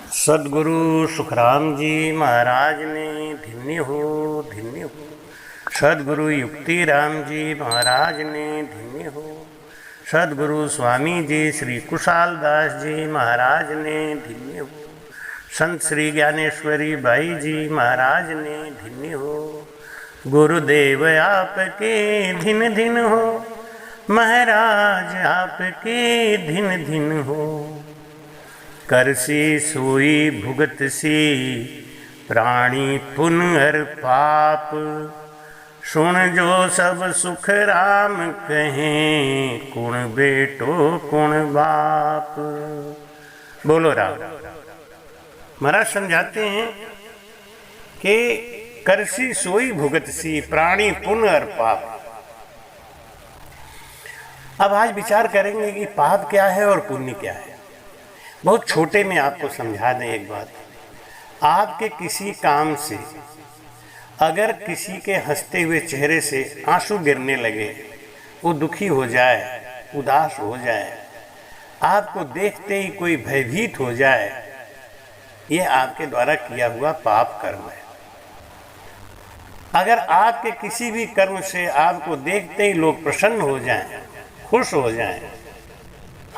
सदगुरु सुखराम जी महाराज ने धन्य हो धन्य हो। सदगुरु युक्ति राम जी महाराज ने धन्य हो। सदगुरु स्वामी जी श्री कुशाल दास जी महाराज ने धन्य हो। संत श्री ज्ञानेश्वरी बाई जी महाराज ने धन्य हो। गुरुदेव आपके धिन धिन हो, महाराज आपके धिन धिन हो। करसी सोई भुगत सी, प्राणी पुण्य हर पाप। सुन जो सब सुख राम कहें, कुण बेटो कुण बाप। बोलो राम। महाराज समझाते हैं कि करसी सोई भुगत सी, प्राणी पुण्य और पाप। अब आज विचार करेंगे कि पाप क्या है और पुण्य क्या है। बहुत छोटे में आपको समझा दें एक बात। आपके किसी काम से अगर किसी के हंसते हुए चेहरे से आंसू गिरने लगे, वो दुखी हो जाए, उदास हो जाए, आपको देखते ही कोई भयभीत हो जाए, ये आपके द्वारा किया हुआ पाप कर्म है। अगर आपके किसी भी कर्म से आपको देखते ही लोग प्रसन्न हो जाएं, खुश हो जाएं,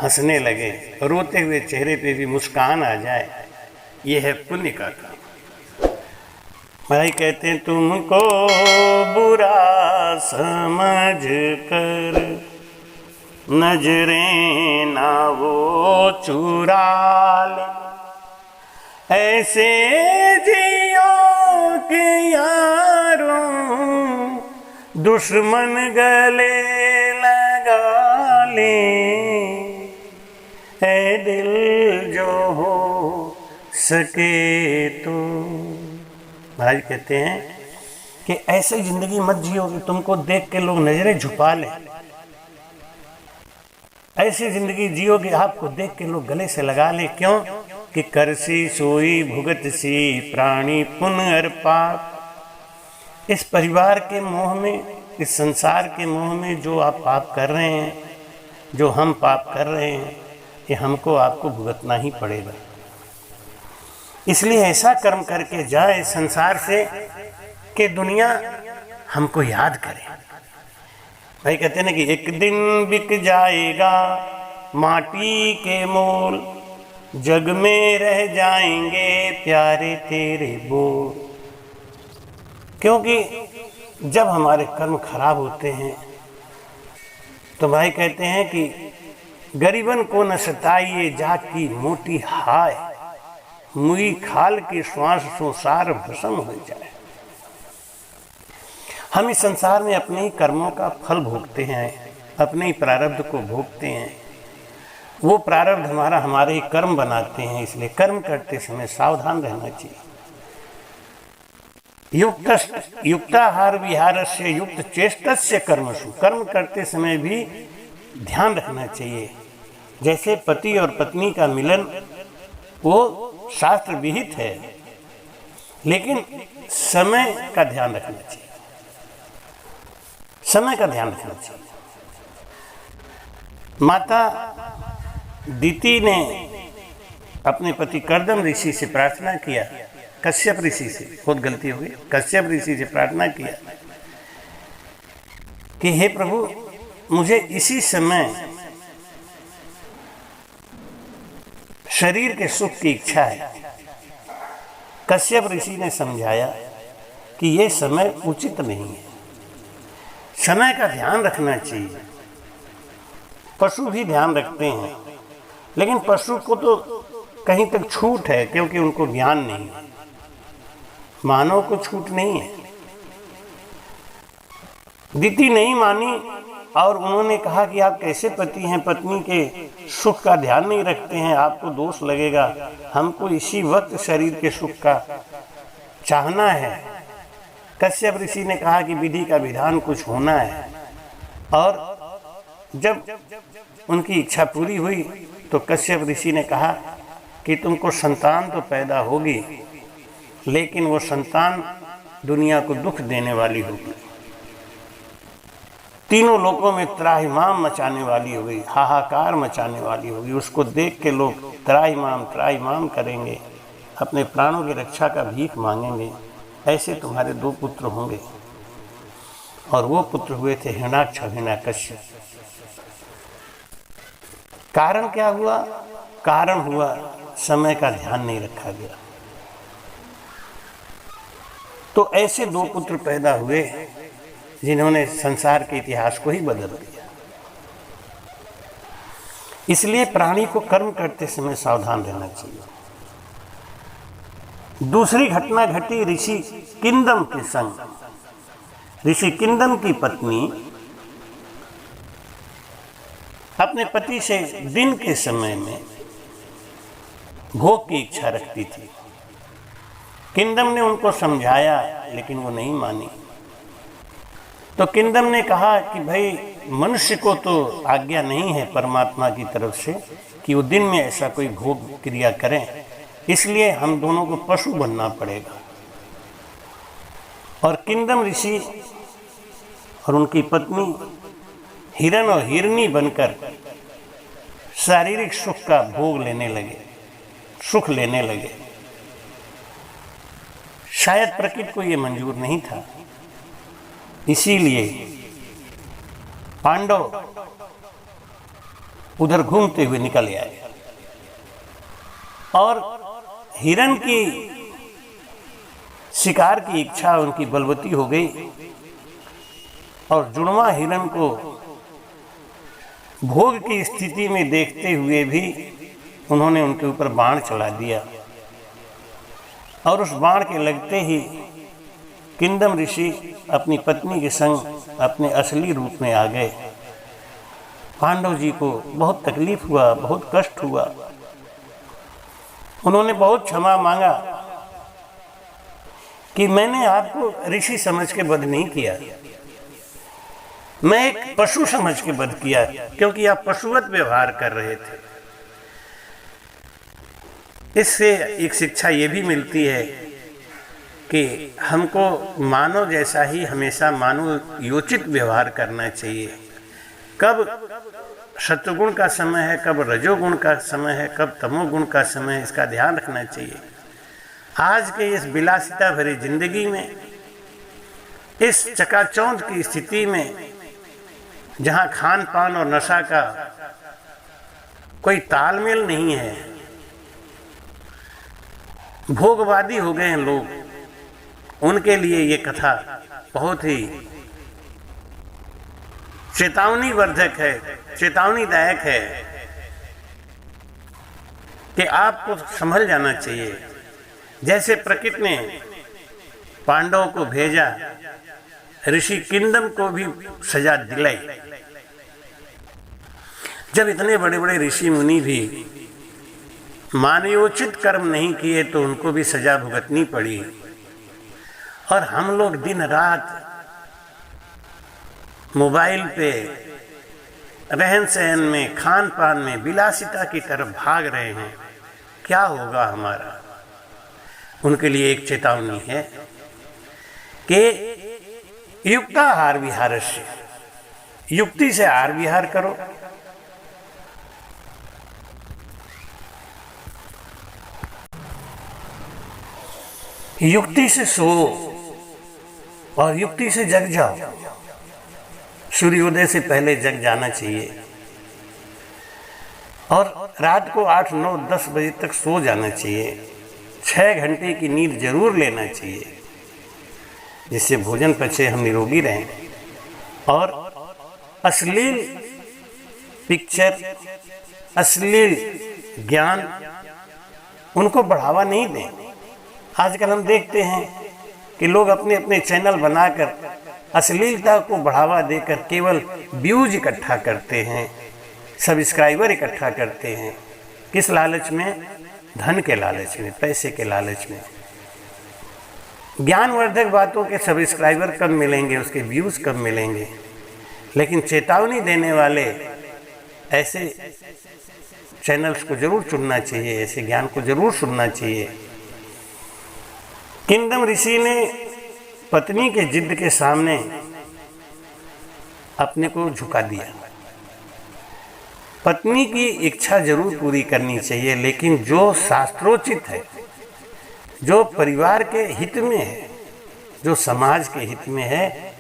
हंसने लगे, रोते हुए चेहरे पे भी मुस्कान आ जाए, यह है पुण्य का काम। भाई कहते हैं तुमको बुरा समझ कर नजरें ना वो चुरा ले, ऐसे जियो के यारों दुश्मन गले लगा ले। है दिल जो हो सके तो। महाराज कहते हैं कि ऐसे जिंदगी मत जियो कि तुमको देख के लोग नजरें झुका लें। ऐसी जिंदगी जियो कि आपको देख के लोग गले से लगा लें। क्यों? कि करसी सोई भुगत सी, प्राणी पुण्य और पाप। इस परिवार के मोह में, इस संसार के मोह में जो आप पाप कर रहे हैं, जो हम पाप कर रहे हैं, ये हमको आपको भुगतना ही पड़ेगा। इसलिए ऐसा कर्म करके जाए संसार से कि दुनिया हमको याद करे। भाई कहते हैं ना कि एक दिन बिक जाएगा माटी के मोल, जग में रह जाएंगे प्यारे तेरे बोल। क्योंकि जब हमारे कर्म खराब होते हैं तो भाई कहते हैं कि गरीबन को न सताइए जात की मोटी हाय, मुई खाल के श्वास सो सार भस्म हो जाए। हम इस संसार में अपने ही कर्मों का फल भोगते हैं, अपने ही प्रारब्ध को भोगते हैं। वो प्रारब्ध हमारा हमारे ही कर्म बनाते हैं। इसलिए कर्म करते समय सावधान रहना चाहिए। युक्ताहार विहारस्य युक्त चेष्टस्य कर्मसु। कर्म करते समय भी ध्यान रखना चाहिए। जैसे पति और पत्नी का मिलन वो शास्त्र विहित है, लेकिन समय का ध्यान रखना चाहिए। समय का ध्यान रखना चाहिए। माता दीति ने अपने पति कर्दम ऋषि से प्रार्थना किया, कश्यप ऋषि से, बहुत गलती हो गई, कश्यप ऋषि से प्रार्थना किया कि हे प्रभु, मुझे इसी समय शरीर के सुख की इच्छा है। कश्यप ऋषि ने समझाया कि यह समय उचित नहीं है, समय का ध्यान रखना चाहिए। पशु भी ध्यान रखते हैं, लेकिन पशु को तो कहीं तक छूट है क्योंकि उनको ज्ञान नहीं है। मानव को छूट नहीं है। दीति नहीं मानी और उन्होंने कहा कि आप कैसे पति हैं, पत्नी के सुख का ध्यान नहीं रखते हैं, आपको दोष लगेगा। हमको इसी वक्त शरीर के सुख का चाहना है। कश्यप ऋषि ने कहा कि विधि का विधान कुछ होना है। और जब उनकी इच्छा पूरी हुई तो कश्यप ऋषि ने कहा कि तुमको संतान तो पैदा होगी, लेकिन वो संतान दुनिया को दुख देने वाली होगी, तीनों लोकों में त्राहिमाम मचाने वाली होगी, हाहाकार मचाने वाली होगी। उसको देख के लोग त्राहिमाम त्राहिमाम करेंगे। अपने प्राणों की रक्षा का भीख मांगेंगे, ऐसे तुम्हारे 2 पुत्र होंगे। और वो पुत्र हुए थे हिरण्याक्ष और हिरण्यकश्यप। कारण क्या हुआ? कारण हुआ समय का ध्यान नहीं रखा गया। तो ऐसे 2 पुत्र पैदा हुए जिन्होंने संसार के इतिहास को ही बदल दिया। इसलिए प्राणी को कर्म करते समय सावधान रहना चाहिए। दूसरी घटना घटी ऋषि किंदम के संग। ऋषि किंदम की पत्नी अपने पति से दिन के समय में भोग की इच्छा रखती थी। किंदम ने उनको समझाया, लेकिन वो नहीं मानी। तो किंदम ने कहा कि भाई, मनुष्य को तो आज्ञा नहीं है परमात्मा की तरफ से कि वो दिन में ऐसा कोई भोग क्रिया करें, इसलिए हम दोनों को पशु बनना पड़ेगा। और किंदम ऋषि और उनकी पत्नी हिरण और हिरनी बनकर शारीरिक सुख का भोग लेने लगे, सुख लेने लगे। शायद प्रकृति को ये मंजूर नहीं था, इसीलिए पांडव उधर घूमते हुए निकल आए। और हिरण की शिकार की इच्छा उनकी बलवती हो गई, और जुड़वा हिरण को भोग की स्थिति में देखते हुए भी उन्होंने उनके ऊपर बाण चला दिया। और उस बाण के लगते ही किंदम ऋषि अपनी पत्नी के संग अपने असली रूप में आ गए। पांडव जी को बहुत तकलीफ हुआ, बहुत कष्ट हुआ। उन्होंने बहुत क्षमा मांगा कि मैंने आपको ऋषि समझ के वध नहीं किया, मैं एक पशु समझ के वध किया, क्योंकि आप पशुवत व्यवहार कर रहे थे। इससे एक शिक्षा ये भी मिलती है कि हमको मानव जैसा ही हमेशा मानव योचित व्यवहार करना चाहिए। कब सत्वगुण का समय है, कब रजोगुण का समय है, कब तमोगुण का समय है, इसका ध्यान रखना चाहिए। आज के इस विलासिता भरी जिंदगी में, इस चकाचौंध की स्थिति में, जहाँ खान पान और नशा का कोई तालमेल नहीं है, भोगवादी हो गए हैं लोग, उनके लिए ये कथा बहुत ही चेतावनी वर्धक है, चेतावनीदायक है कि आपको संभल जाना चाहिए। जैसे प्रकृति ने पांडवों को भेजा, ऋषि किंदम को भी सजा दिलाई। जब इतने बड़े बड़े ऋषि मुनि भी मानवोचित कर्म नहीं किए तो उनको भी सजा भुगतनी पड़ी। और हम लोग दिन रात मोबाइल पे, रहन सहन में, खान पान में विलासिता की तरफ भाग रहे हैं। क्या होगा हमारा? उनके लिए एक चेतावनी है कि युक्ताहार विहारस्य, युक्ति से आहार विहार करो। युक्ति से सो और युक्ति से जग जाओ। सूर्योदय से पहले जग जाना चाहिए और रात को 8, 9, 10 बजे तक सो जाना चाहिए। 6 घंटे की नींद जरूर लेना चाहिए, जिससे भोजन पचे, हम निरोगी रहें। और अश्लील पिक्चर, अश्लील ज्ञान, उनको बढ़ावा नहीं दें। आजकल हम देखते हैं कि लोग अपने अपने चैनल बनाकर अश्लीलता को बढ़ावा देकर केवल व्यूज इकट्ठा करते हैं, सब्सक्राइबर इकट्ठा करते हैं। किस लालच में? धन के लालच में, पैसे के लालच में। ज्ञानवर्धक बातों के सब्सक्राइबर कब मिलेंगे, उसके व्यूज कब मिलेंगे। लेकिन चेतावनी देने वाले ऐसे चैनल्स को जरूर चुनना चाहिए, ऐसे ज्ञान को जरूर सुनना चाहिए। किंदम ऋषि ने पत्नी के जिद के सामने अपने को झुका दिया। पत्नी की इच्छा जरूर पूरी करनी चाहिए, लेकिन जो शास्त्रोचित है, जो परिवार के हित में है, जो समाज के हित में है,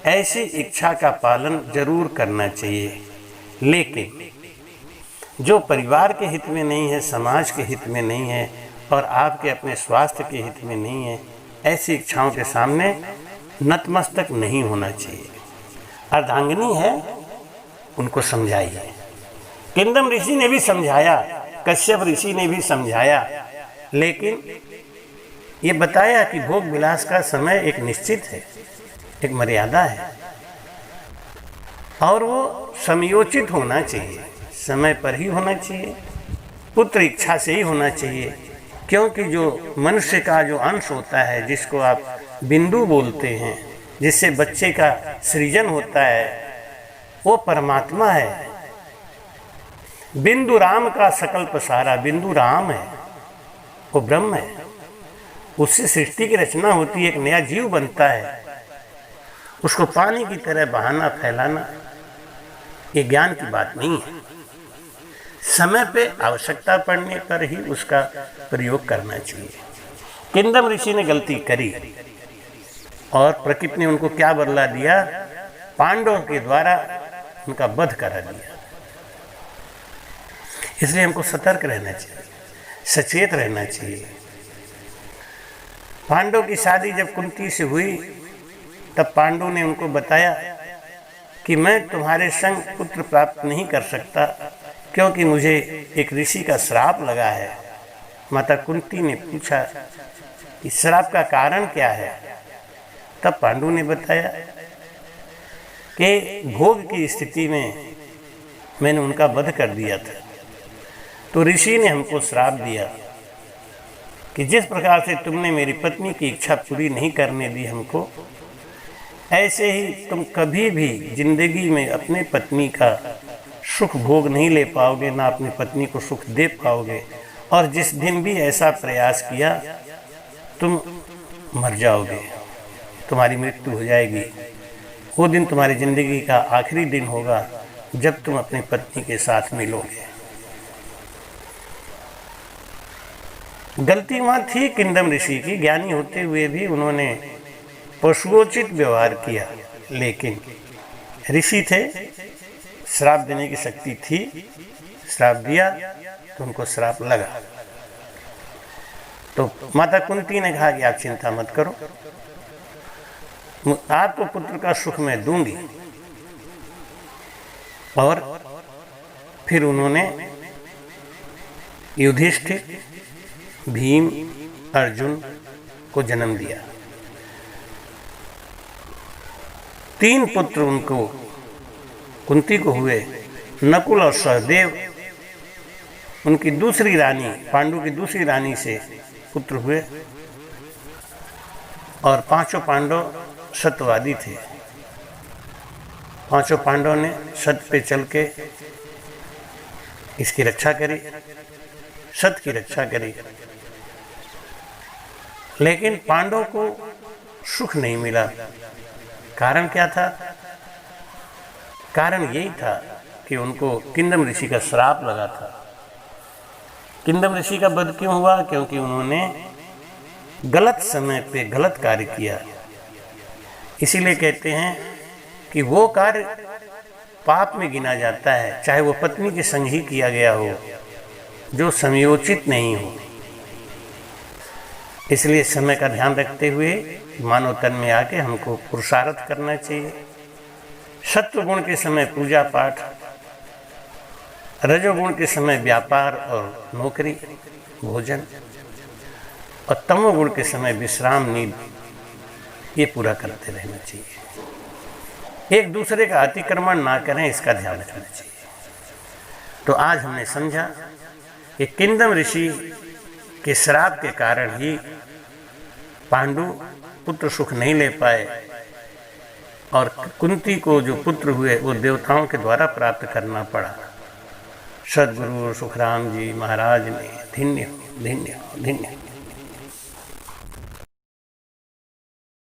ऐसी इच्छा का पालन जरूर करना चाहिए। लेकिन जो परिवार के हित में नहीं है, समाज के हित में नहीं है और आपके अपने स्वास्थ्य के हित में नहीं है, ऐसी इच्छाओं के सामने नतमस्तक नहीं होना चाहिए। अर्धांगिनी है, उनको समझाइए। किंदम ऋषि ने भी समझाया, कश्यप ऋषि ने भी समझाया, लेकिन ये बताया कि भोग विलास का समय एक निश्चित है, एक मर्यादा है और वो समयोचित होना चाहिए, समय पर ही होना चाहिए, पुत्र इच्छा से ही होना चाहिए। क्योंकि जो मनुष्य का जो अंश होता है, जिसको आप बिंदु बोलते हैं, जिससे बच्चे का सृजन होता है, वो परमात्मा है। बिंदु राम का सकल पसारा, बिंदु राम है, वो ब्रह्म है। उससे सृष्टि की रचना होती है, एक नया जीव बनता है। उसको पानी की तरह बहाना फैलाना ये ज्ञान की बात नहीं है। समय पे आवश्यकता पड़ने पर ही उसका प्रयोग करना चाहिए। किंदम ऋषि ने गलती करी और प्रकृति ने उनको क्या बदला दिया? पांडवों के द्वारा उनका वध करा दिया। इसलिए हमको सतर्क रहना चाहिए, सचेत रहना चाहिए। पांडव की शादी जब कुंती से हुई तब पांडव ने उनको बताया कि मैं तुम्हारे संग पुत्र प्राप्त नहीं कर सकता, क्योंकि मुझे एक ऋषि का श्राप लगा है। माता कुंती ने पूछा कि श्राप का कारण क्या है? तब पांडु ने बताया कि भोग की स्थिति में मैंने उनका वध कर दिया था, तो ऋषि ने हमको श्राप दिया कि जिस प्रकार से तुमने मेरी पत्नी की इच्छा पूरी नहीं करने दी हमको, ऐसे ही तुम कभी भी जिंदगी में अपने पत्नी का सुख भोग नहीं ले पाओगे, ना अपनी पत्नी को सुख दे पाओगे। और जिस दिन भी ऐसा प्रयास किया तुम मर जाओगे, तुम्हारी मृत्यु हो जाएगी। वो दिन तुम्हारी जिंदगी का आखिरी दिन होगा जब तुम अपनी पत्नी के साथ मिलोगे। गलती वहाँ थी किंदम ऋषि की। ज्ञानी होते हुए भी उन्होंने पशुओचित व्यवहार किया, लेकिन ऋषि थे, श्राप देने की शक्ति थी। श्राप दिया तो उनको श्राप लगा। तो माता कुंती ने कहा कि आप चिंता मत करो, आपको पुत्र का सुख मैं दूंगी। और फिर उन्होंने युधिष्ठिर, भीम, अर्जुन को जन्म दिया। 3 पुत्र उनको कुंती को हुए। नकुल और सहदेव उनकी दूसरी रानी, पांडु की दूसरी रानी से पुत्र हुए। और 5 पांडव सत्यवादी थे। 5 पांडवों ने सत्य पे चल के इसकी रक्षा करी, सत्य की रक्षा करी। लेकिन पांडवों को सुख नहीं मिला। कारण क्या था? कारण यही था कि उनको किंदम ऋषि का श्राप लगा था। किंदम ऋषि का वध क्यों हुआ? क्योंकि उन्होंने गलत समय पे गलत कार्य किया। इसीलिए कहते हैं कि वो कार्य पाप में गिना जाता है, चाहे वो पत्नी के संग ही किया गया हो, जो समयोचित नहीं हो। इसलिए समय का ध्यान रखते हुए मानव तन में आके हमको पुरुषार्थ करना चाहिए। सत्व गुण के समय पूजा पाठ, रजोगुण के समय व्यापार और नौकरी भोजन, और तमोगुण के समय विश्राम नींद, ये पूरा करते रहना चाहिए। एक दूसरे का अतिक्रमण ना करें, इसका ध्यान रखना चाहिए। तो आज हमने समझा कि किंदम ऋषि के श्राप के कारण ही पांडु पुत्र सुख नहीं ले पाए, और कुंती को जो पुत्र हुए वो देवताओं के द्वारा प्राप्त करना पड़ा। सद्गुरु सुखराम जी महाराज ने धन्य धन्य धन्य